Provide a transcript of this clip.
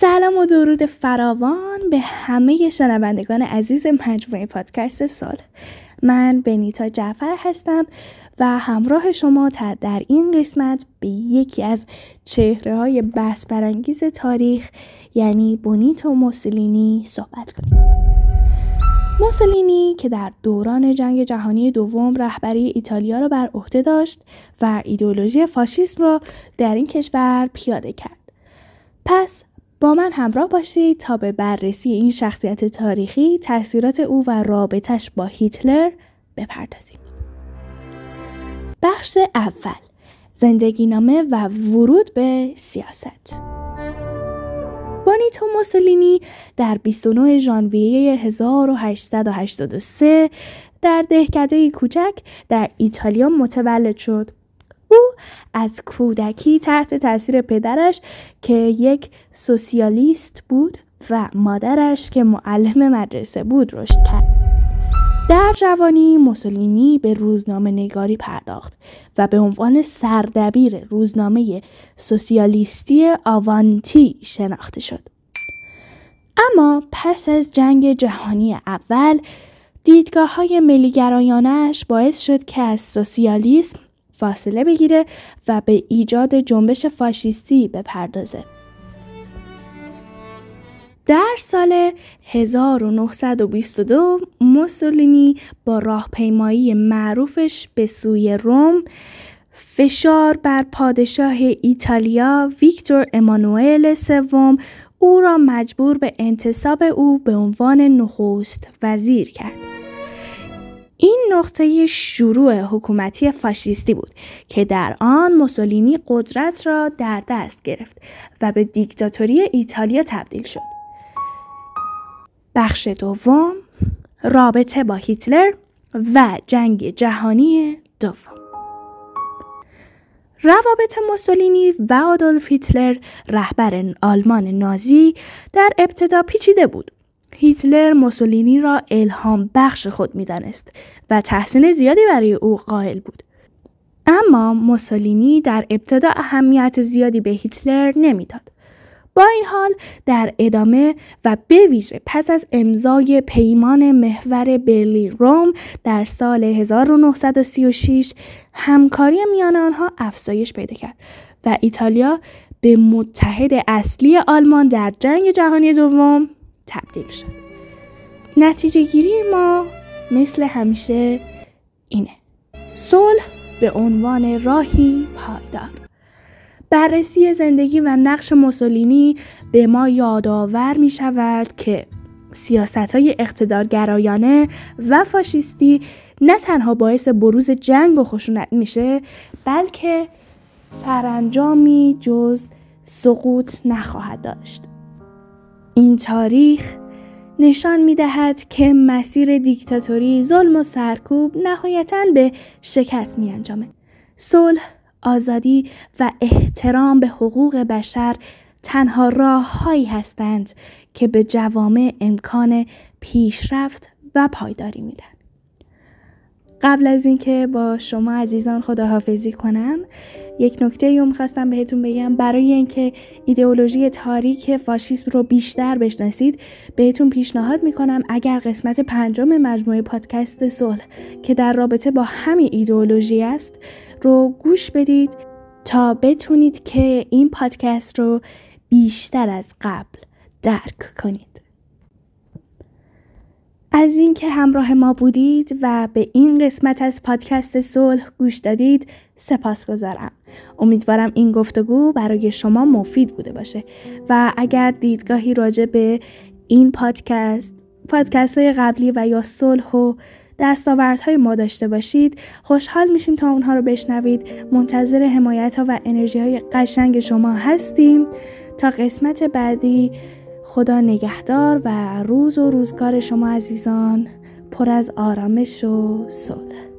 سلام و درود فراوان به همه شنوندگان عزیز مجموعه پادکست صلح. من بنیتا جعفر هستم و همراه شما در این قسمت به یکی از چهره‌های بحث برانگیز تاریخ یعنی بنیتو موسولینی صحبت کنیم. موسولینی که در دوران جنگ جهانی دوم رهبری ایتالیا را بر عهده داشت و ایدئولوژی فاشیسم را در این کشور پیاده کرد. پس با من همراه باشید تا به بررسی این شخصیت تاریخی، تأثیرات او و رابطش با هیتلر بپردازیم. بخش اول: زندگینامه و ورود به سیاست. بنیتو موسولینی در 29 ژانویه 1883 در دهکده کوچک در ایتالیا متولد شد. او از کودکی تحت تاثیر پدرش که یک سوسیالیست بود و مادرش که معلم مدرسه بود رشد کرد. در جوانی موسولینی به روزنامه نگاری پرداخت و به عنوان سردبیر روزنامه سوسیالیستی آوانتی شناخته شد. اما پس از جنگ جهانی اول دیدگاه‌های ملی‌گرایانه‌اش باعث شد که از سوسیالیسم فاصله بگیره و به ایجاد جنبش فاشیستی بپردازه. در سال 1922 موسولینی با راهپیمایی معروفش به سوی روم فشار بر پادشاه ایتالیا ویکتور امانوئل سوم او را مجبور به انتصاب او به عنوان نخست وزیر کرد. این نقطه شروع حکومتی فاشیستی بود که در آن موسولینی قدرت را در دست گرفت و به دیکتاتوری ایتالیا تبدیل شد. بخش دوم: رابطه با هیتلر و جنگ جهانی دوم. روابط موسولینی و آدولف هیتلر رهبر آلمان نازی در ابتدا پیچیده بود. هیتلر موسولینی را الهام بخش خود می‌دانست و تحسین زیادی برای او قائل بود. اما موسولینی در ابتدا اهمیت زیادی به هیتلر نمیداد. با این حال در ادامه و به ویژه پس از امضای پیمان محور برلین روم در سال 1936 همکاری میان آنها افزایش پیدا کرد و ایتالیا به متحد اصلی آلمان در جنگ جهانی دوم تبدیل شد. نتیجه گیری ما مثل همیشه اینه: صلح به عنوان راهی پایدار. بررسی زندگی و نقش موسولینی به ما یادآور می شود که سیاست‌های اقتدارگرایانه و فاشیستی نه تنها باعث بروز جنگ و خشونت میشه، بلکه سرانجامی جز سقوط نخواهد داشت. این تاریخ نشان می‌دهد که مسیر دیکتاتوری، ظلم و سرکوب نهایتاً به شکست می‌انجامد. صلح، آزادی و احترام به حقوق بشر تنها راه‌هایی هستند که به جوامع امکان پیشرفت و پایداری میدن. قبل از اینکه با شما عزیزان خداحافظی کنم، یک نکته رو می‌خواستم بهتون بگم. برای اینکه ایدئولوژی تاریک فاشیسم رو بیشتر بشناسید، بهتون پیشنهاد میکنم اگر قسمت 5 مجموعه پادکست صلح که در رابطه با همین ایدئولوژی است رو گوش بدید تا بتونید که این پادکست رو بیشتر از قبل درک کنید. از اینکه همراه ما بودید و به این قسمت از پادکست صلح گوش دادید سپاسگزارم. امیدوارم این گفتگو برای شما مفید بوده باشه و اگر دیدگاهی راجع به این پادکست‌های قبلی و یا صلح و دستاوردهای ما داشته باشید، خوشحال میشیم تا اونها رو بشنوید. منتظر حمایت‌ها و انرژی‌های قشنگ شما هستیم. تا قسمت بعدی، خدا نگهدار و روز و روزگار شما عزیزان پر از آرامش و صلح.